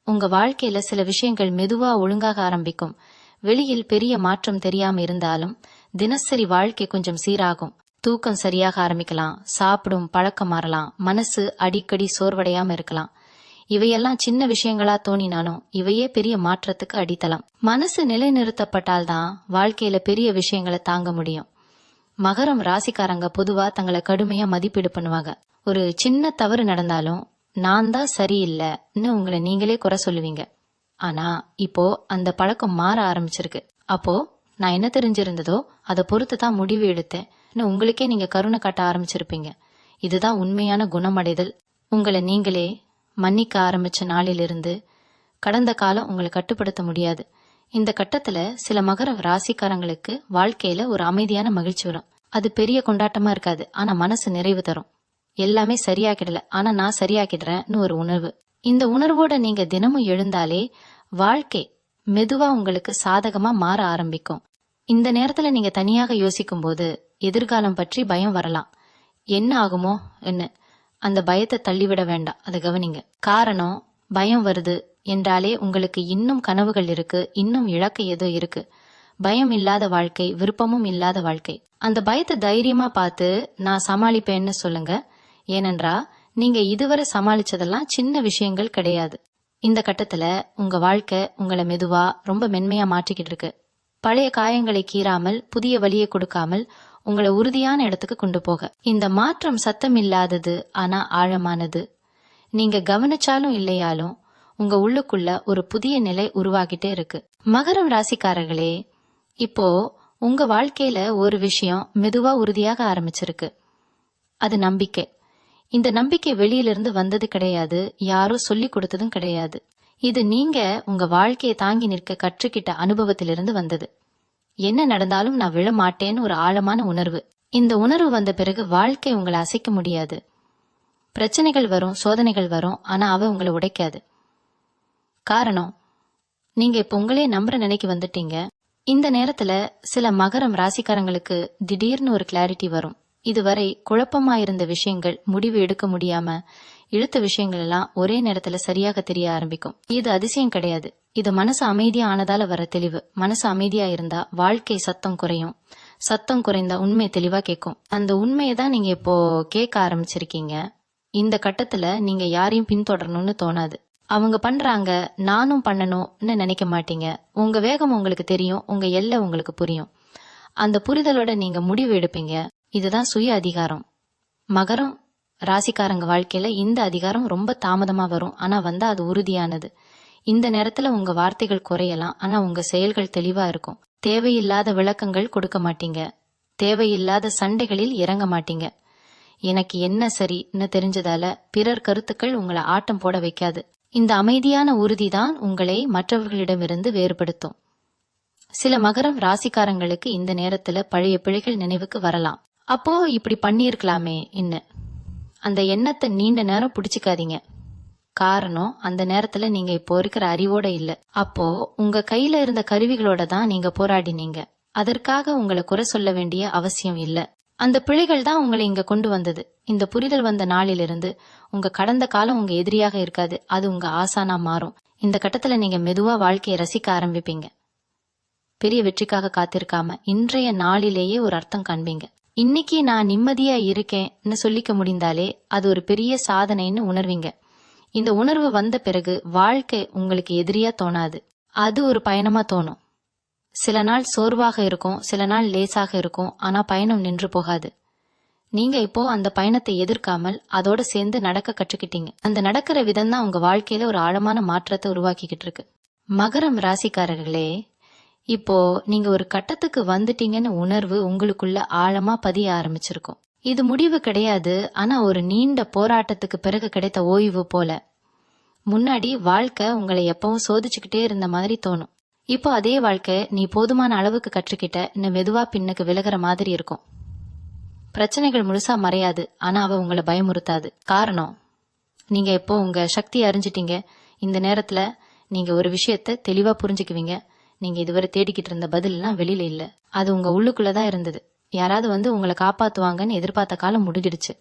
உங்க வாழ்க்கையில சில விஷயங்கள் மெதுவா ஒழுங்காக ஆரம்பிக்கும். வெளியில் பெரிய மாற்றம் தெரியாம இருந்தாலும் தினசரி வாழ்க்கை கொஞ்சம் சீராகும். தூக்கம் சரியாக ஆரம்பிக்கலாம், சாப்பிடும் பழக்கம் மாறலாம், மனசு அடிக்கடி சோர்வடையாம இருக்கலாம். இவையெல்லாம் சின்ன விஷயங்களா தோணினாலும் இவையே பெரிய மாற்றத்துக்கு அடித்தளம். மனசு நிலைநிறுத்தப்பட்டால்தான் வாழ்க்கையில பெரிய விஷயங்களை தாங்க முடியும். மகரம் ராசிக்காரங்க பொதுவா தங்களை கடுமையா மதிப்பீடு பண்ணுவாங்க. ஒரு சின்ன தவறு நடந்தாலும் நான் தான் சரியில்லைன்னு உங்களை நீங்களே குறை சொல்லுவீங்க. ஆனா இப்போ அந்த பழக்கம் மாற ஆரம்பிச்சிருக்கு. அப்போ நான் என்ன தெரிஞ்சிருந்ததோ அதை பொறுத்து தான் முடிவு எடுத்தேன் உங்களுக்கே நீங்க கருணை காட்ட ஆரம்பிச்சிருப்பீங்க. இதுதான் உண்மையான குணமடைதல். உங்களை நீங்களே மன்னிக்க ஆரம்பிச்ச நாளிலிருந்து கடந்த காலம் உங்களை கட்டுப்படுத்த முடியாது. இந்த கட்டத்துல சில மகர ராசிக்காரங்களுக்கு வாழ்க்கையில ஒரு அமைதியான மகிழ்ச்சி வரும். அது பெரிய கொண்டாட்டமா இருக்காது, ஆனா மனசு நிறைவு தரும். எல்லாமே சரியாக்கிடல, ஆனா நான் சரியாக்கிடுறேன்னு ஒரு உணர்வு. இந்த உணர்வோட நீங்க தினமும் எழுந்தாலே வாழ்க்கை மெதுவா உங்களுக்கு சாதகமா மாற ஆரம்பிக்கும். இந்த நேரத்துல நீங்க தனியாக யோசிக்கும் போது எதிர்காலம் பற்றி பயம் வரலாம். என்ன ஆகுமோ என்ன, அந்த பயத்தை தள்ளிவிட வேண்டாம், அதை கவனிங்க. காரணம், பயம் வருது என்றாலே உங்களுக்கு இன்னும் கனவுகள் இருக்கு, இன்னும் இலக்கு ஏதோ இருக்கு. பயம் இல்லாத வாழ்க்கை விருப்பமும் இல்லாத வாழ்க்கை. அந்த பயத்தை தைரியமா பார்த்து நான் சமாளிப்பேன்னு சொல்லுங்க. ஏனென்றா நீங்க இதுவரை சமாளிச்சதெல்லாம் சின்ன விஷயங்கள் கிடையாது. இந்த கட்டத்துல உங்க வாழ்க்கை உங்களை மெதுவா ரொம்ப மென்மையா மாற்றிக்கிட்டு இருக்கு. பழைய காயங்களை கீறாமல் புதிய வழியை கொடுக்காமல் உங்களை உறுதியான இடத்துக்கு கொண்டு போக. இந்த மாற்றம் சத்தம் இல்லாதது, ஆனா ஆழமானது. நீங்க கவனிச்சாலும் இல்லையாலும் உங்க உள்ளுக்குள்ள ஒரு புதிய நிலை உருவாகிட்டே இருக்கு. மகரம் ராசிக்காரர்களே, இப்போ உங்க வாழ்க்கையில ஒரு விஷயம் மெதுவா உறுதியாக ஆரம்பிச்சிருக்கு. அது நம்பிக்கை. இந்த நம்பிக்கை வெளியிலிருந்து வந்தது கிடையாது, யாரோ சொல்லி கொடுத்ததும் கிடையாது. இது நீங்க உங்க வாழ்க்கையை தாங்கி நிற்க கற்றுக்கிட்ட அனுபவத்திலிருந்து வந்தது. என்ன நடந்தாலும் நான் விழ மாட்டேன்னு ஒரு ஆழமான உணர்வு. இந்த உணர்வு வந்த பிறகு வாழ்க்கை உங்களை அசைக்க முடியாது. பிரச்சனைகள் வரும், சோதனைகள் வரும், ஆனா அவ உங்களை உடைக்காது. காரணம், நீங்க இப்ப உங்களே நம்புற நிலைக்கு வந்துட்டீங்க. இந்த நேரத்துல சில மகரம் ராசிக்காரங்களுக்கு திடீர்னு ஒரு கிளாரிட்டி வரும். இதுவரை குழப்பமா இருந்த விஷயங்கள், முடிவு எடுக்க முடியாம இழுத்த விஷயங்கள் எல்லாம் ஒரே நேரத்துல சரியாக தெரிய ஆரம்பிக்கும். இது அதிசயம் கிடையாது, இது மனசு அமைதியா ஆனதால வர தெளிவு. மனசு அமைதியா இருந்தா வாழ்க்கை சத்தம் குறையும், சத்தம் குறைந்தா உண்மை தெளிவா கேட்கும். அந்த உண்மையை தான் நீங்க இப்போ கேட்க ஆரம்பிச்சிருக்கீங்க. இந்த கட்டத்துல நீங்க யாரையும் பின்தொடரணும்னு தோணாது. அவங்க பண்றாங்க, நானும் பண்ணணும்னு நினைக்க மாட்டீங்க. உங்க வேகம் உங்களுக்கு தெரியும், உங்க எல்லை உங்களுக்கு புரியும். அந்த புரிதலோட நீங்க முடிவு எடுப்பீங்க. இதுதான் சுய அதிகாரம். மகரம் ராசிக்காரங்க வாழ்க்கையில இந்த அதிகாரம் ரொம்ப தாமதமா வரும், ஆனா வந்தா அது உறுதியானது. இந்த நேரத்துல உங்க வார்த்தைகள் குறையலாம், ஆனா உங்க செயல்கள் தெளிவா இருக்கும். தேவையில்லாத விளக்கங்கள் கொடுக்க மாட்டீங்க, தேவையில்லாத சண்டைகளில் இறங்க மாட்டீங்க. எனக்கு என்ன சரின்னு தெரிஞ்சதால பிறர் கருத்துக்கள் உங்களை ஆட்டம் போட வைக்காது. இந்த அமைதியான உறுதிதான் உங்களை மற்றவர்களிடமிருந்து வேறுபடுத்தும். சில மகரம் ராசிக்காரங்களுக்கு இந்த நேரத்துல பழைய பிழைகள் நினைவுக்கு வரலாம். அப்போ இப்படி பண்ணியிருக்கலாமே என்ன, அந்த எண்ணத்தை நீண்ட நேரம் பிடிச்சிக்காதீங்க. காரணம், அந்த நேரத்துல நீங்க இப்போ இருக்கிற அறிவோட இல்ல. அப்போ உங்க கையில இருந்த கருவிகளோட தான் நீங்க போராடினீங்க. அதற்காக உங்களை குறை சொல்ல வேண்டிய அவசியம் இல்ல. அந்த பிழைகள் தான் உங்களை இங்க கொண்டு வந்தது. இந்த புரிதல் வந்த நாளிலிருந்து உங்க கடந்த காலம் உங்க எதிரியாக இருக்காது, அது உங்க ஆசானா மாறும். இந்த கட்டத்துல நீங்க மெதுவா வாழ்க்கையை ரசிக்க ஆரம்பிப்பீங்க. பெரிய வெற்றிக்காக காத்திருக்காம இன்றைய நாளிலேயே ஒரு அர்த்தம் காண்பீங்க. இன்னைக்கு நான் நிம்மதியா இருக்கேன்னு சொல்லிக்க முடிந்தாலே அது ஒரு பெரிய சாதனைன்னு உணர்வீங்க. இந்த உணர்வு வந்த பிறகு வாழ்க்கை உங்களுக்கு எதிரியா தோணாது, அது ஒரு பயணமா தோணும். சில நாள் சோர்வாக இருக்கும், சில நாள் லேசாக இருக்கும், ஆனா பயணம் நின்று போகாது. நீங்க இப்போ அந்த பயணத்தை எதிர்க்காமல் அதோட சேர்ந்து நடக்க கற்றுக்கிட்டீங்க. அந்த நடக்கிற விதம் தான் உங்க வாழ்க்கையில ஒரு ஆழமான மாற்றத்தை உருவாக்கிக்கிட்டு இருக்கு. மகரம் ராசிக்காரர்களே, இப்போ நீங்க ஒரு கட்டத்துக்கு வந்துட்டீங்கன்னு உணர்வு உங்களுக்குள்ள ஆழமா பதிய ஆரம்பிச்சிருக்கும். இது முடிவு கிடையாது, ஆனா ஒரு நீண்ட போராட்டத்துக்கு பிறகு கிடைத்த ஓய்வு போல. முன்னாடி வாழ்க்கை உங்களை எப்பவும் சோதிச்சுக்கிட்டே இருந்த மாதிரி தோணும். இப்போ அதே வாழ்க்கை நீ போதுமான அளவுக்கு கற்றுக்கிட்ட இன்னும் மெதுவா பின்னுக்கு விலகிற மாதிரி இருக்கும். பிரச்சனைகள் முழுசா மறையாது, ஆனா அவ உங்களை பயமுறுத்தாது. காரணம், நீங்க இப்போ உங்க சக்தியை அறிஞ்சிட்டீங்க. இந்த நேரத்துல நீங்க ஒரு விஷயத்த தெளிவா புரிஞ்சுக்குவீங்க. நீங்க இதுவரை தேடிக்கிட்டு இருந்த பதில்லாம் வெளியில இல்ல, அது உங்க உள்ளுக்குள்ளதான் இருந்தது. யாராவது வந்து உங்களை காப்பாத்துவாங்கன்னு எதிர்பார்த்த காலம் முடிஞ்சிடுச்சு.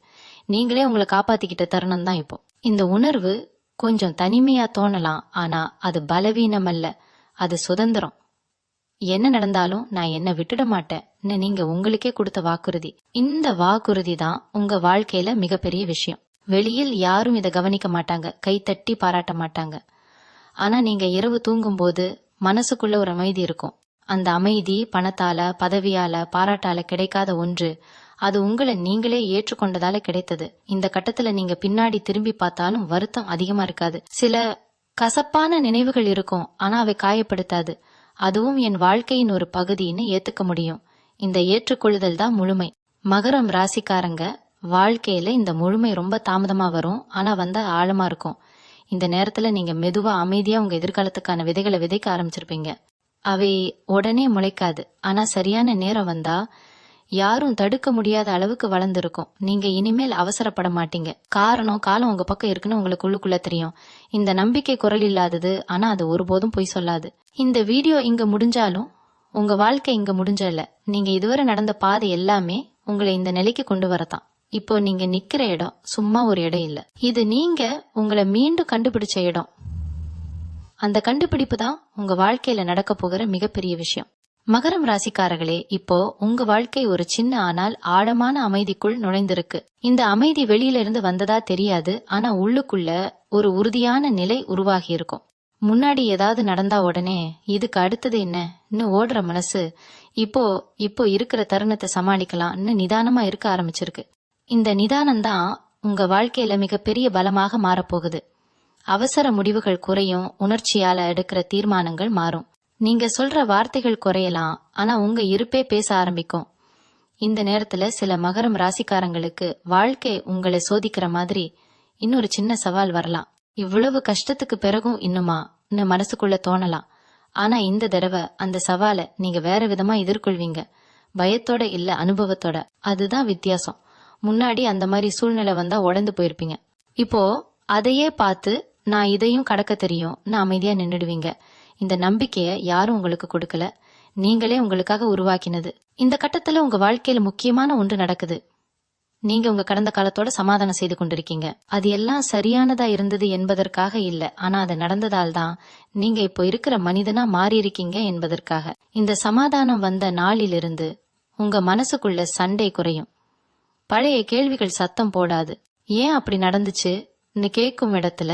நீங்களே உங்களை காப்பாத்திக்கிட்ட தருணம் தான் இப்போ. இந்த உணர்வு கொஞ்சம் தனிமையா தோணலாம், ஆனா அது பலவீனம் அல்ல, அது சுதந்திரம். என்ன நடந்தாலும் நான் என்ன விட்டுட மாட்டேன்னு நீங்க உங்களுக்கே கொடுத்த வாக்குறுதி. இந்த வாக்குறுதி தான் உங்க வாழ்க்கையில மிகப்பெரிய விஷயம். வெளியில் யாரும் இதை கவனிக்க மாட்டாங்க, கைத்தட்டி பாராட்ட மாட்டாங்க. ஆனா நீங்க இரவு தூங்கும் போது மனசுக்குள்ள ஒரு அமைதி இருக்கும். அந்த அமைதி பணத்தால, பதவியால, பாராட்டால கிடைக்காத ஒன்று. அது உங்களை நீங்களே ஏற்றுக்கொண்டதால கிடைத்தது. இந்த கட்டத்துல நீங்க பின்னாடி திரும்பி பார்த்தாலும் வருத்தம் அதிகமா இருக்காது. சில கசப்பான நினைவுகள் இருக்கும், ஆனா அவை காயப்படுத்தாது. அதுவும் என் வாழ்க்கையின் ஒரு பகுதின்னு ஏத்துக்க முடியும். இந்த ஏற்றுக்கொள்ளுதல் தான் முழுமை. மகரம் ராசிக்காரங்க வாழ்க்கையில இந்த முழுமை ரொம்ப தாமதமா வரும், ஆனா வந்தா ஆழமா இருக்கும். இந்த நேரத்துல நீங்க மெதுவா அமைதியா உங்க எதிர்காலத்துக்கான விதைகளை விதைக்க ஆரம்பிச்சிருப்பீங்க. அவை உடனே முளைக்காது, ஆனா சரியான நேரம் வந்தா யாரும் தடுக்க முடியாத அளவுக்கு வளர்ந்துருக்கும். நீங்க இனிமேல் அவசரப்பட மாட்டீங்க. காரணம், காலம் உங்க பக்கம் இருக்குன்னு உங்களுக்கு உள்ளுக்குள்ள தெரியும். இந்த நம்பிக்கை குரல் இல்லாதது, ஆனா அது ஒருபோதும் பொய் சொல்லாது. இந்த வீடியோ இங்க முடிஞ்சாலும் உங்க வாழ்க்கை இங்க முடிஞ்சல. நீங்க இதுவரை நடந்த பாதை எல்லாமே உங்களை இந்த நிலைக்கு கொண்டு வரதான். இப்போ நீங்க நிக்கிற இடம் சும்மா ஒரு இடம் இல்ல. இது நீங்க உங்களை மீண்டும் கண்டுபிடிச்ச இடம். அந்த கண்டுபிடிப்பு தான் உங்க வாழ்க்கையில நடக்க போகிற மிகப்பெரிய விஷயம். மகரம் ராசிக்காரர்களே, இப்போ உங்க வாழ்க்கை ஒரு சின்ன ஆனால் ஆழமான அமைதிக்குள் நுழைந்திருக்கு. இந்த அமைதி வெளியில இருந்து வந்ததா தெரியாது, ஆனா உள்ளுக்குள்ள ஒரு உறுதியான நிலை உருவாகி இருக்கும். முன்னாடி ஏதாவது நடந்தா உடனே இதுக்கு அடுத்தது என்ன ஓடுற மனசு இப்போ இருக்கிற தருணத்தை சமாளிக்கலாம்னு நிதானமா இருக்க ஆரம்பிச்சிருக்கு. இந்த நிதானம் தான் உங்க வாழ்க்கையில மிகப்பெரிய பலமாக மாறப்போகுது. அவசர முடிவுகள் குறையும், உணர்ச்சியால எடுக்கிற தீர்மானங்கள் மாறும். நீங்க சொல்ற வார்த்தைகள் குறையலாம், ஆனா உங்க இருப்பே பேச ஆரம்பிக்கும். இந்த நேரத்துல சில மகரம் ராசிக்காரங்களுக்கு வாழ்க்கை உங்களை சோதிக்கிற மாதிரி இன்னொரு சின்ன சவால் வரலாம். இவ்வளவு கஷ்டத்துக்கு பிறகும் இன்னுமா மனசுக்குள்ள தோணலாம். ஆனா இந்த தடவை அந்த சவாலை நீங்க வேற விதமா எதிர்கொள்வீங்க. பயத்தோட இல்ல, அனுபவத்தோட. அதுதான் வித்தியாசம். முன்னாடி அந்த மாதிரி சூழ்நிலை வந்தா உடைந்து போயிருப்பீங்க. இப்போ அதையே பார்த்து நான் இதையும் கடக்க தெரியும், நான் அமைதியா நின்னுடுவீங்க. இந்த நம்பிக்கைய யாரும் உங்களுக்கு கொடுக்கல, நீங்களே உங்களுக்காக உருவாக்கினது. இந்த கட்டத்துல உங்க வாழ்க்கையில முக்கியமான ஒன்று நடக்குது. நீங்க உங்க கடந்த காலத்தோட சமாதானம் செய்து கொண்டிருக்கீங்க. அது எல்லாம் சரியானதா இருந்தது என்பதற்காக இல்ல, ஆனா அது நடந்ததால் தான் நீங்க இப்போ இருக்கிற மனிதனா மாறி இருக்கீங்க என்பதற்காக. இந்த சமாதானம் வந்த நாளிலிருந்து உங்க மனசுக்குள்ள சண்டை குறையும். பழைய கேள்விகள் சத்தம் போடாது. ஏன் அப்படி நடந்துச்சுன்னு கேட்கும் இடத்துல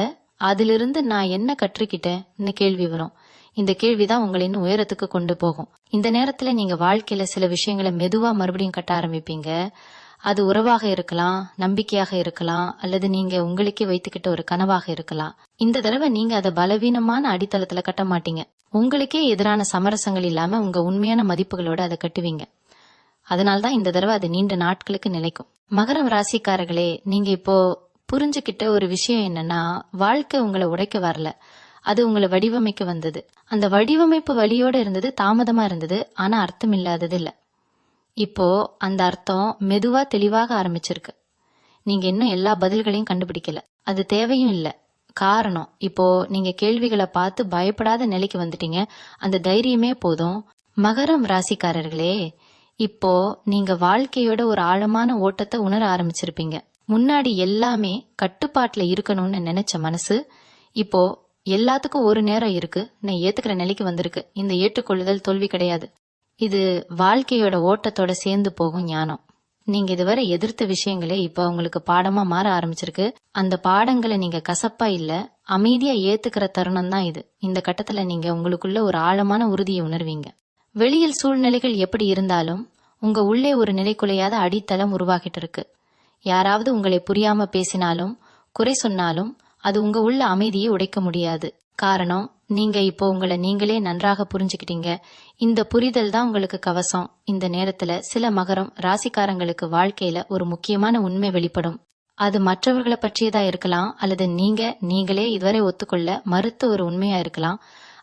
அதிலிருந்து நான் என்ன கற்றுக்கிட்டேன்னு கேள்வி வரும். இந்த கேள்விதான் உங்களை இன்னும் உயரத்துக்கு கொண்டு போகும். இந்த நேரத்துல நீங்க வாழ்க்கையில சில விஷயங்களை மெதுவா மறுபடியும் கட்ட ஆரம்பிப்பீங்க. அது உறவாக இருக்கலாம், நம்பிக்கையாக இருக்கலாம், அல்லது நீங்க உங்களுக்கே வைத்துக்கிட்ட ஒரு கனவாக இருக்கலாம். இந்த தடவை நீங்க அதை பலவீனமான அடித்தளத்துல கட்ட மாட்டீங்க. உங்களுக்கே எதிரான சமரசங்கள் இல்லாம உங்க உண்மையான மதிப்புகளோட அதை கட்டுவீங்க. அதனால்தான் இந்த தடவை அது நீண்ட நாட்களுக்கு நிலைக்கும். மகரம் ராசிக்காரர்களே, நீங்க இப்போ புரிஞ்சுக்கிட்ட ஒரு விஷயம் என்னன்னா, வாழ்க்கை உங்களை உடைக்க வரல, அது உங்களை வடிவமைக்க வந்தது. அந்த வடிவமைப்பு வழியோட இருந்தது, தாமதமா இருந்தது, ஆனா அர்த்தம் இல்லாதது இல்ல. இப்போ அந்த அர்த்தம் மெதுவா தெளிவாக ஆரம்பிச்சிருக்கு. நீங்க இன்னும் எல்லா பதில்களையும் கண்டுபிடிக்கல, அது தேவையும் இல்ல. காரணம், இப்போ நீங்க கேள்விகளை பார்த்து பயப்படாத நிலைக்கு வந்துட்டீங்க. அந்த தைரியமே போதும். மகரம் ராசிக்காரர்களே, இப்போ நீங்க வாழ்க்கையோட ஒரு ஆழமான ஓட்டத்தை உணர ஆரம்பிச்சிருப்பீங்க. முன்னாடி எல்லாமே கட்டுப்பாட்டுல இருக்கணும்னு நினைச்ச மனசு இப்போ எல்லாத்துக்கும் ஒரு நேரம் இருக்கு நான் ஏத்துக்கிற நிலைக்கு வந்திருக்கு. இந்த ஏற்றுக்கொள்ளுதல் தோல்வி கிடையாது, இது வாழ்க்கையோட ஓட்டத்தோட சேர்ந்து போகும் ஞானம். நீங்க இதுவரை எதிர்த்த விஷயங்களே இப்ப உங்களுக்கு பாடமா மாற ஆரம்பிச்சிருக்கு. அந்த பாடங்களை நீங்க கசப்பா இல்ல, அமைதியா ஏத்துக்கிற தருணம் தான் இது. இந்த கட்டத்துல நீங்க உங்களுக்குள்ள ஒரு ஆழமான உறுதியை உணர்வீங்க. வெளியில் சூழ்நிலைகள் எப்படி இருந்தாலும் உங்க உள்ளே ஒரு நிலைக்குலையாத அடித்தளம் உருவாகிட்டு இருக்கு. யாராவது உங்களை புரியாம பேசினாலும் குறை சொன்னாலும் அது உங்க உள்ள அமைதியை உடைக்க முடியாது. காரணம், நீங்க இப்போ உங்களை நீங்களே நன்றாக புரிஞ்சுக்கிட்டீங்க. இந்த புரிதல் தான் உங்களுக்கு கவசம். இந்த நேரத்துல சில மகரம் ராசிக்காரங்களுக்கு வாழ்க்கையில ஒரு முக்கியமான உண்மை வெளிப்படும். அது மற்றவர்களை பற்றியதா இருக்கலாம், அல்லது நீங்களே இதுவரை ஒத்துக்கொள்ள மறுத்த ஒரு உண்மையா இருக்கலாம்.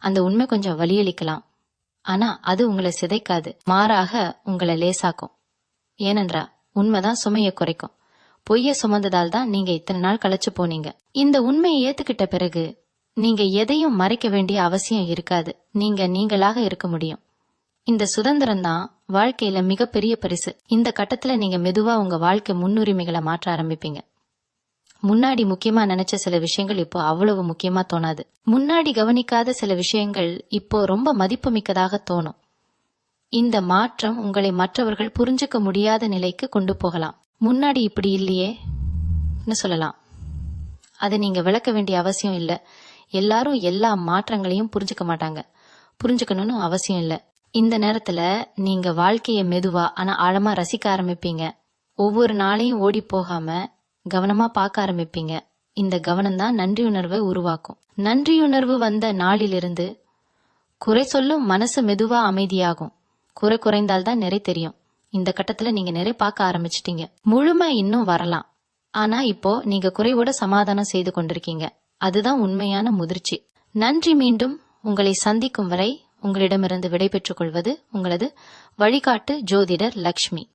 அந்த உண்மை கொஞ்சம் வலியளிக்கலாம், ஆனா அது உங்களை சிதைக்காது, மாறாக உங்களை லேசாக்கும். ஏனென்றா உண்மைதான் சுமையை குறைக்கும். பொய்ய சுமந்ததால் தான் நீங்க இத்தனை நாள் கழிச்சு போனீங்க. இந்த உண்மையை ஏத்துக்கிட்ட பிறகு நீங்க எதையும் மறைக்க வேண்டிய அவசியம் இருக்காது. நீங்க நீங்களாக இருக்க முடியும். இந்த சுதந்திரம் தான் வாழ்க்கையில மிகப்பெரிய பரிசு. இந்த கட்டத்துல நீங்க மெதுவா உங்க வாழ்க்கை முன்னுரிமைகளை மாற்ற ஆரம்பிப்பீங்க. முன்னாடி முக்கியமா நினைச்ச சில விஷயங்கள் இப்போ அவ்வளவு முக்கியமா தோணாது. முன்னாடி கவனிக்காத சில விஷயங்கள் இப்போ ரொம்ப மதிப்புமிக்கதாக தோணும். இந்த மாற்றம் உங்களை மற்றவர்கள் புரிஞ்சுக்க முடியாத நிலைக்கு கொண்டு போகலாம். முன்னாடி இப்படி இல்லையேன்னு சொல்லலாம். அதை நீங்க விளக்க வேண்டிய அவசியம் இல்ல. எல்லாரும் எல்லா மாற்றங்களையும் புரிஞ்சுக்க மாட்டாங்க, புரிஞ்சுக்கணும்னு அவசியம் இல்ல. இந்த நேரத்துல நீங்க வாழ்க்கைய மெதுவா ஆனா ஆழமா ரசிக்க ஆரம்பிப்பீங்க. ஒவ்வொரு நாளையும் ஓடி போகாம கவனமா பார்க்க ஆரம்பிப்பீங்க. இந்த கவனம் தான் நன்றியுணர்வை உருவாக்கும். நன்றியுணர்வு வந்த நாளிலிருந்து குறை சொல்லும் மனசு மெதுவா அமைதியாகும். குறை குறைந்தால்தான் நிறை தெரியும். இந்த கட்டத்துல நீங்க நிறைய பார்க்க ஆரம்பிச்சிட்டீங்க. முழுமை இன்னும் வரலாம். ஆனா இப்போ நீங்க குறைவோட சமாதானம் செய்து கொண்டிருக்கீங்க. அதுதான் உண்மையான முதிர்ச்சி. நன்றி. மீண்டும் உங்களை சந்திக்கும் வரை உங்களிடமிருந்து விடைபெற்றுக் கொள்வது உங்களது வழிகாட்டு ஜோதிடர் லக்ஷ்மி.